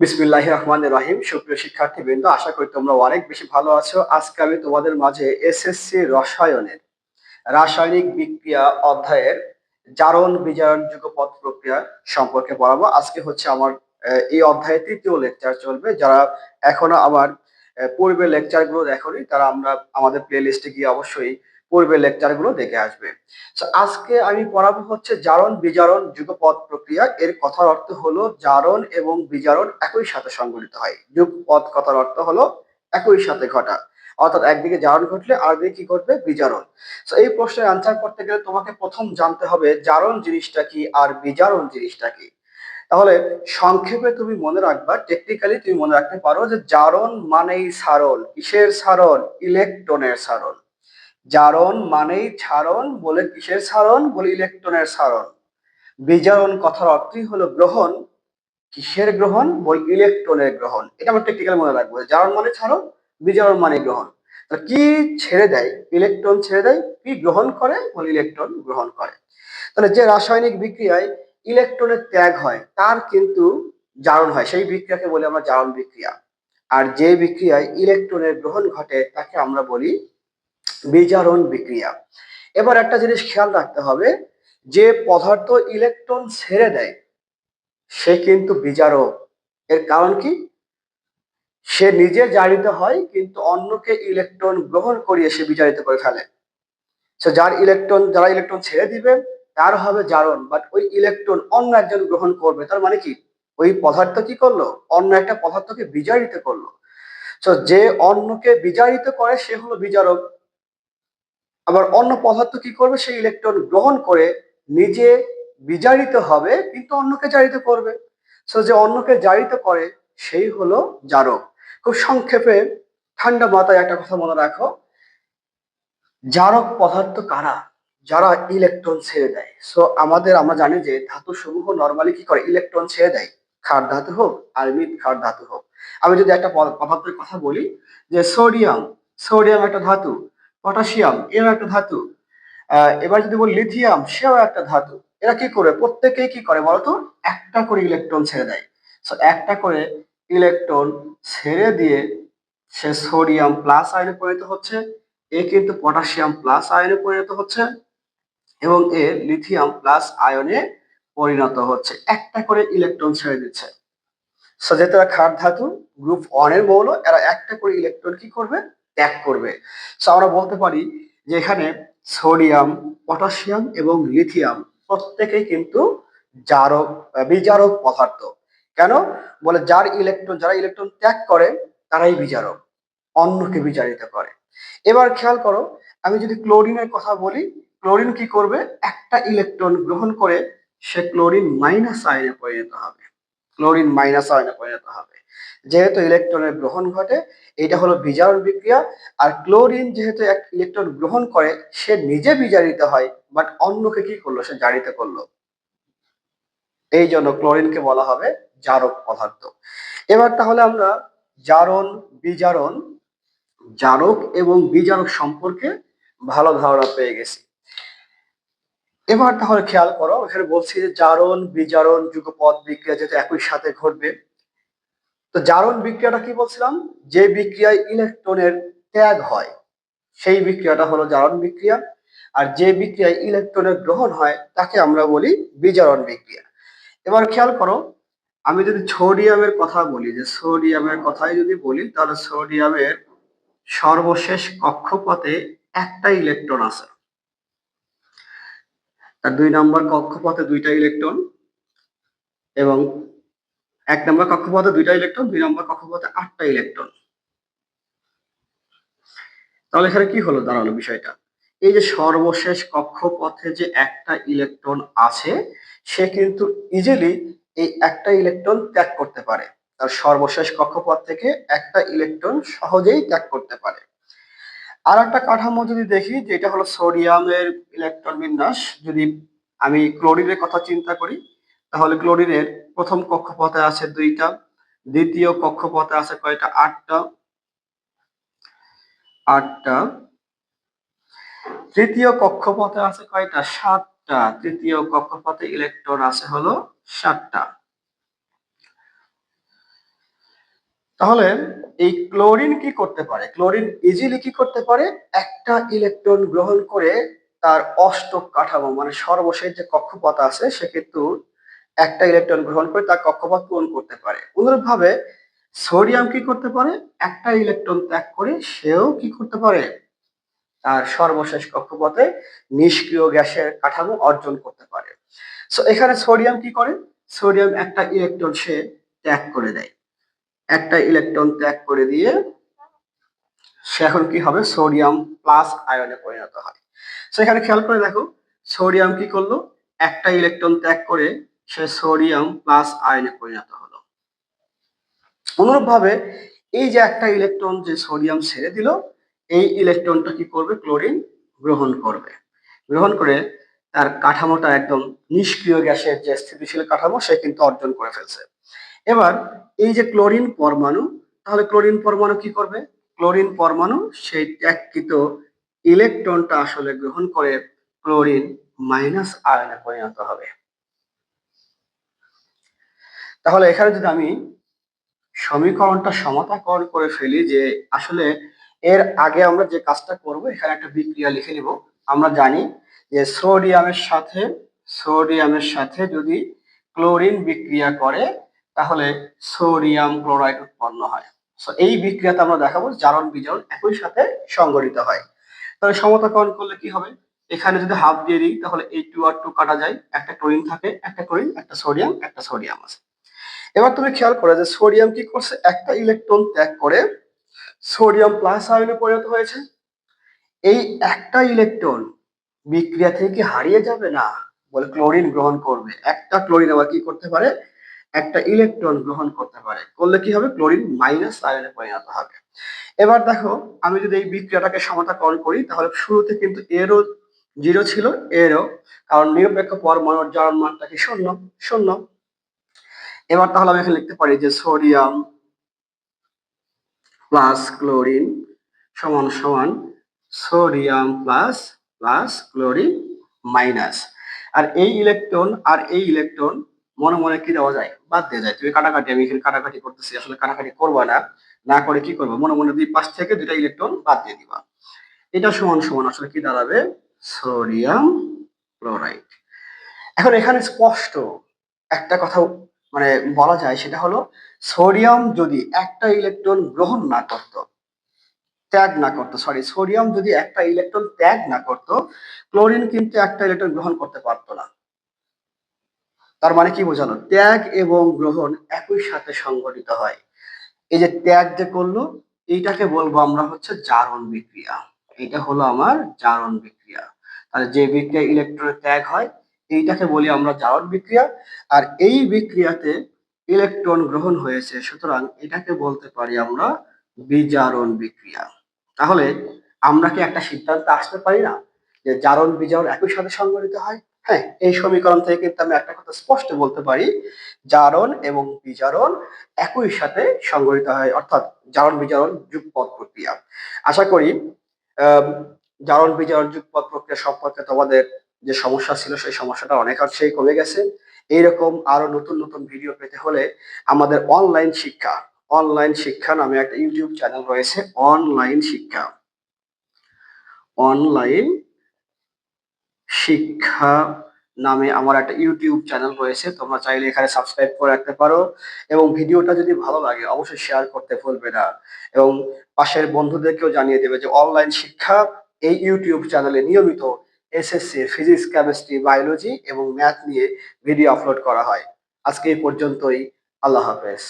বিসমিল্লাহির রহমানির রহিম। সুপ্রিয় শিক্ষার্থীবৃন্দ, আশা করি তোমরা অনেক বেশি ভালো আছো। আজকে আমি তোমাদের মাঝে এসএসসি রসায়নের রাসায়নিক বিক্রিয়া অধ্যায়ের জারণ বিজারণ যুগপৎ প্রক্রিয়া সম্পর্কে পড়াবো। আজকে হচ্ছে আমার এই অধ্যায়ের তৃতীয় লেকচার চলবে। যারা এখনো আমার পূর্বের লেকচারগুলো দেখোনি তারা আমাদের প্লে লিস্টে গিয়ে অবশ্যই পূর্বের লেকচারগুলো দেখে আসবে। আজকে আমি পড়াবো হচ্ছে জারণ বিজারণ যুগপৎ প্রক্রিয়া। এর কথার অর্থ হলো জারণ এবং বিজারণ একই সাথে সংঘটিত হয়। যুগপৎ কথার অর্থ হলো একই সাথে ঘটা, অর্থাৎ একদিকে জারণ ঘটলে আরেকদিকে কি ঘটবে, বিজারণ। এই প্রশ্নের আনসার করতে গেলে তোমাকে প্রথম জানতে হবে জারণ জিনিসটা কি আর বিজারণ জিনিসটা কি। তাহলে সংক্ষেপে তুমি মনে রাখবা, টেকনিক্যালি তুমি মনে রাখতে পারো যে জারণ মানেই ছাড়ন। কিসের ছাড়ন? ইলেকট্রনের ছাড়ন। জারণ মানেই ছাড়ন, বলে কিসের ছাড়ন? বলে ইলেকট্রনের ছাড়ন। বিজারণ কথার অর্থই হলো গ্রহণ। কিসের গ্রহণ? বল ইলেকট্রনের গ্রহণ। এটা আমরা টেকনিক্যাল মনে রাখবো। জারণ মানে ছাড়ন, বিজারণ মানে গ্রহণ। কি ছেড়ে দেয়? ইলেকট্রন ছেড়ে দেয়। কি গ্রহণ করে? বল ইলেকট্রন গ্রহণ করে। তাহলে যে রাসায়নিক বিক্রিয়ায় ইলেকট্রনের ত্যাগ হয় তার কিন্তু জারণ হয়, সেই বিক্রিয়াকে বলি আমরা জারণ বিক্রিয়া। আর যে বিক্রিয়ায় ইলেকট্রনের গ্রহণ ঘটে তাকে আমরা বলি বিজারণ বিক্রিয়া। এবার একটা জিনিস খেয়াল রাখতে হবে, যে পদার্থ ইলেকট্রন ছেড়ে দেয় সে কিন্তু বিজারক। এর কারণ কি? সে নিজে জারিত হয় কিন্তু অন্যকে ইলেকট্রন গ্রহণ করিয়ে সে বিজারিত করে ফেলে। যারা ইলেকট্রন ছেড়ে দিবে তার হবে জারণ, বাট ওই ইলেকট্রন অন্য একজন গ্রহণ করবে। তার মানে কি? ওই পদার্থ কি করলো? অন্য একটা পদার্থকে বিজারিত করলো। যে অন্যকে বিজারিত করে সে হলো বিজারক। আবার অন্য পদার্থ কি করবে? সেই ইলেকট্রন গ্রহণ করে নিজে বিজারিত হবে কিন্তু অন্যকে জারিত করবে। যে অন্যকে জারিত করে সেই হলো জারক। খুব সংক্ষেপে ঠান্ডা মাথায় একটা কথা মনে রাখো, জারক পদার্থ কারা? যারা ইলেকট্রন ছেড়ে দেয়। আমরা জানি যে ধাতু সমূহ নর্মালি কি করে? ইলেকট্রন ছেড়ে দেয়। ক্ষার ধাতু হোক আর মৃৎ ক্ষার ধাতু হোক। আমি যদি একটা পদার্থের কথা বলি, যে সোডিয়াম, সোডিয়াম একটা ধাতু। পটাশিয়াম, এও একটা ধাতু। এবার যদি বলি লিথিয়াম, সেও একটা ধাতু। এরা কি করে? প্রত্যেকেই কি করে বলতো? একটা করে ইলেকট্রন ছেড়ে দেয়। একটা করে ইলেকট্রন ছেড়ে দিয়ে সে সোডিয়াম প্লাস আয়নে পরিণত হচ্ছে, এ কিন্তু পটাশিয়াম প্লাস আয়নে পরিণত হচ্ছে এবং এ লিথিয়াম প্লাস আয়নে পরিণত হচ্ছে। একটা করে ইলেকট্রন ছেড়ে দিচ্ছে। যেহেতু এরা ক্ষার ধাতু, গ্রুপ 1 এর মৌল, এরা একটা করে ইলেকট্রন কি করবে? ত্যাগ করবে। আমরা বলতে পারি যে এখানে সোডিয়াম, পটাশিয়াম এবং লিথিয়াম প্রত্যেকেই কিন্তু জারক, বিজারক পদার্থ। কেন? বলে যারা ইলেকট্রন ত্যাগ করে তারাই বিজারক, অন্যকে বিজারিত করে। এবার খেয়াল করো, আমি যদি ক্লোরিনের কথা বলি, ক্লোরিন কি করবে? একটা ইলেকট্রন গ্রহণ করে সে ক্লোরিন মাইনাস আয়নে পরিণত হবে। ক্লোরিন মাইনাস আয়নে পরিণত হবে। যেহেতু ইলেকট্রনের গ্রহণ ঘটে, এটা হলো বিজারণ বিক্রিয়া। আর ক্লোরিন যেহেতু এক ইলেকট্রন গ্রহণ করে সে নিজে বিজারিত হয়, বাট অন্যকে কি করলো? সে জারিত করলো। এই জন্য ক্লোরিনকে বলা হবে জারক পদার্থ। এবার তাহলে আমরা জারণ, বিজারণ, জারক এবং বিজারক সম্পর্কে ভালো ধারণা পেয়ে গেছি। এবার তাহলে খেয়াল করো, এখানে বলছি যে জারণ বিজারণ যুগপৎ বিক্রিয়া যেটা একই সাথে ঘটবে। তো জারণ বিক্রিয়াটা কি বলছিলাম? যে বিক্রিয়ায় ইলেকট্রনের ত্যাগ হয় সেই বিক্রিয়াটা হলো জারণ বিক্রিয়া। আর যে বিক্রিয়ায় ইলেকট্রনের গ্রহণ হয় তাকে আমরা বলি বিজারণ বিক্রিয়া। এবার খেয়াল করো, আমি যদি সোডিয়ামের কথা বলি, যে সোডিয়ামের কথাই যদি বলি, তাহলে সোডিয়ামের সর্বশেষ কক্ষপথে একটা ইলেকট্রন আছে। তার 2 নম্বর কক্ষপথে 2টা ইলেকট্রন, এবং 1 নম্বর কক্ষপথে 2টা ইলেকট্রন, 2 নম্বর কক্ষপথে 8টা ইলেকট্রন। তাহলে এখানে কি হলো দাঁড়ালো বিষয়টা? এই যে সর্বশেষ কক্ষপথে যে একটা ইলেকট্রন আছে সে কিন্তু ইজিলি এই একটা ইলেকট্রন ত্যাগ করতে পারে। তার সর্বশেষ কক্ষপথ থেকে একটা ইলেকট্রন সহজেই ত্যাগ করতে পারে। আর একটা কাঠামো যদি দেখি, যেটা হলো সোডিয়ামের ইলেকট্রন বিন্যাস, যদি আমি ক্লোরিনের কথা চিন্তা করি, তাহলে ক্লোরিনের প্রথম কক্ষপথে আছে 2টা, দ্বিতীয় কক্ষপথে আছে কয়টা? 8টা, 8টা। তৃতীয় কক্ষপথে আছে কয়টা? 7টা। তৃতীয় কক্ষপথে ইলেকট্রন আছে হলো 7টা। তাহলে এই ক্লোরিন কি করতে পারে? ক্লোরিন ইজিলি কি করতে পারে? একটা ইলেকট্রন গ্রহণ করে তার অষ্টক কাঠামো মানে সর্বশেষ যে কক্ষপথ আছে সে কিন্তু একটা ইলেকট্রন গ্রহণ করে তার কক্ষপথ পূরণ করতে পারে। অনুরূপভাবে সোডিয়াম কি করতে পারে? একটা ইলেকট্রন ত্যাগ করে সেও কি করতে পারে? তার সর্বশেষ কক্ষপথে নিষ্ক্রিয় গ্যাসের কাঠামো অর্জন করতে পারে। সো এখানে সোডিয়াম কি করে? সোডিয়াম একটা ইলেকট্রন সে ত্যাগ করে দেয়। একটা ইলেকট্রন ত্যাগ করে দিয়ে সে এখন কি হবে? সোডিয়াম প্লাস আয়নে পরিণত হয়। সো এখানে খেয়াল করে দেখো, সোডিয়াম কি করলো? একটা ইলেকট্রন ত্যাগ করে সে সোডিয়াম প্লাস আয়নে পরিণত হলো। অনুরূপভাবে এই যে একটা ইলেকট্রন যে সোডিয়াম ছেড়ে দিল, এই ইলেকট্রনটা কি করবে? ক্লোরিন গ্রহণ করবে। গ্রহণ করে তার কাঠামোটা একদম নিষ্ক্রিয় গ্যাসের যে স্থিতিশীল কাঠামো সে কিন্তু অর্জন করে ফেলছে। এবার এই যে ক্লোরিন পরমাণু, তাহলে ক্লোরিন পরমাণু কি করবে? ক্লোরিন পরমাণু সেই ত্যাগকৃত ইলেকট্রনটা আসলে গ্রহণ করে ক্লোরিন মাইনাস আয়নে পরিণত হবে। তাহলে এখানে যদি আমি সমীকরণটা সমাধান করে ফেলি যে আসলে এর আগে আমরা যে কাজটা করব, এখানে একটা বিক্রিয়া লিখে নিব। আমরা জানি যে সোডিয়ামের সাথে যদি ক্লোরিন বিক্রিয়া করে তাহলে সোডিয়াম ক্লোরাইড উৎপন্ন হয়। সো এই বিক্রিয়াতে আমরা দেখাবো জারণ বিজারণ একই সাথে সংঘটিত হয়। তাহলে সমতাকরণ করলে কি হবে? এখানে যদি হাফ দিয়ে দিই তাহলে এই 2 আর 2 কাটা যায়, একটা ক্লোরিন থাকে, একটা ক্লোরিন, একটা সোডিয়াম আছে। এবার তুমি খেয়াল করো যে সোডিয়াম কি করছে? একটা ইলেকট্রন ত্যাগ করে সোডিয়াম প্লাস আয়নে পরিণত হয়েছে। এই একটা ইলেকট্রন বিক্রিয়া থেকে হারিয়ে যাবে না, বলে ক্লোরিন গ্রহণ করবে। একটা ক্লোরিন আবার কি করতে পারে? একটা ইলেকট্রন গ্রহণ করতে পারে। করলে কি হবে? ক্লোরিন মাইনাস আয়নে পরিণত হবে। এবার দেখো, আমি যদি এই বিক্রিয়াটাকে সমতাকরণ করি তাহলে শুরুতে কিন্তু এরও জিরো ছিল, এরও, কারণ নিরপেক্ষ পরমাণুর জারণ মানটা কি? শূন্য। শূন্য। এবার তাহলে আমি এখানে লিখতে পারি যে সোডিয়াম প্লাস ক্লোরিন সমান সমান sodium plus plus chlorine minus. আর এই ইলেকট্রন আর এই ইলেকট্রন মনে মনে কি দেওয়া যায়? বাদ দিয়ে যায়। তুমি কাটাকাটি, আমি এখানে কাটাকাটি করতেছি, আসলে কাটাকাটি করবা না। না করে কি করবো? মনে মনে দুই পাশ থেকে দুইটা ইলেকট্রন বাদ দিয়ে দিবা। এটা সমান সমান আসলে কি দাঁড়াবে? Sodium chloride. এখন এখানে স্পষ্ট একটা কথা মানে বলা যায়, সেটা হলো সোডিয়াম যদি একটা ইলেকট্রন গ্রহণ না করতো, ত্যাগ না করতো, সরি, সোডিয়াম যদি একটা ইলেকট্রন ত্যাগ না করতো, ক্লোরিন কিন্তু একটা ইলেকট্রন গ্রহণ করতে পারতো না। তার মানে কি বোঝালো? ত্যাগ এবং গ্রহণ একই সাথে সংঘটিত হয়। এই যে ত্যাগ যে করলো, এইটাকে বলবো আমরা হচ্ছে জারণ বিক্রিয়া। এটা হলো আমার জারণ বিক্রিয়া। তাহলে যে বিক্রিয়া ইলেকট্রনের ত্যাগ হয় এইটাকে বলি আমরা জারণ বিক্রিয়া। আর এই বিক্রিয়াতে ইলেকট্রন গ্রহণ হয়েছে, সুতরাং এটাকে বলতে পারি আমরা বিজারণ বিক্রিয়া। তাহলে আমরা কি একটা সিদ্ধান্তে আসতে পারি না যে জারণ বিজারণ একই সাথে সংঘটিত হয়? হ্যাঁ, এই সমীকরণ থেকে কিন্তু আমি একটা কথা স্পষ্ট বলতে পারি, জারণ এবং বিজারণ একই সাথে সংঘটিত হয়, অর্থাৎ জারণ বিজারণ যুগপৎ প্রক্রিয়া। আশা করি আহ জারণ বিজারণ যুগপৎ প্রক্রিয়া সম্পর্কে তোমাদের যে সমস্যা ছিল সেই সমস্যাটা অনেকাংশেই কমে গেছে। এইরকম আরো নতুন নতুন ভিডিও পেতে হলে আমাদের অনলাইন শিক্ষা নামে একটা ইউটিউব চ্যানেল রয়েছে। অনলাইন শিক্ষা নামে আমার একটা ইউটিউব চ্যানেল রয়েছে, তোমরা চাইলে এখানে সাবস্ক্রাইব করে রাখতে পারো। এবং ভিডিওটা যদি ভালো লাগে অবশ্যই শেয়ার করতে ভুলবে না। এবং পাশের বন্ধুদেরকেও জানিয়ে দেবে যে অনলাইন শিক্ষা এই ইউটিউব চ্যানেলে নিয়মিত এসএসসি ফিজিক্স, কেমিস্ট্রি, বায়োলজি এবং ম্যাথ নিয়ে ভিডিও আপলোড করা হয়। আজকে এই পর্যন্তই। আল্লাহ হাফেজ।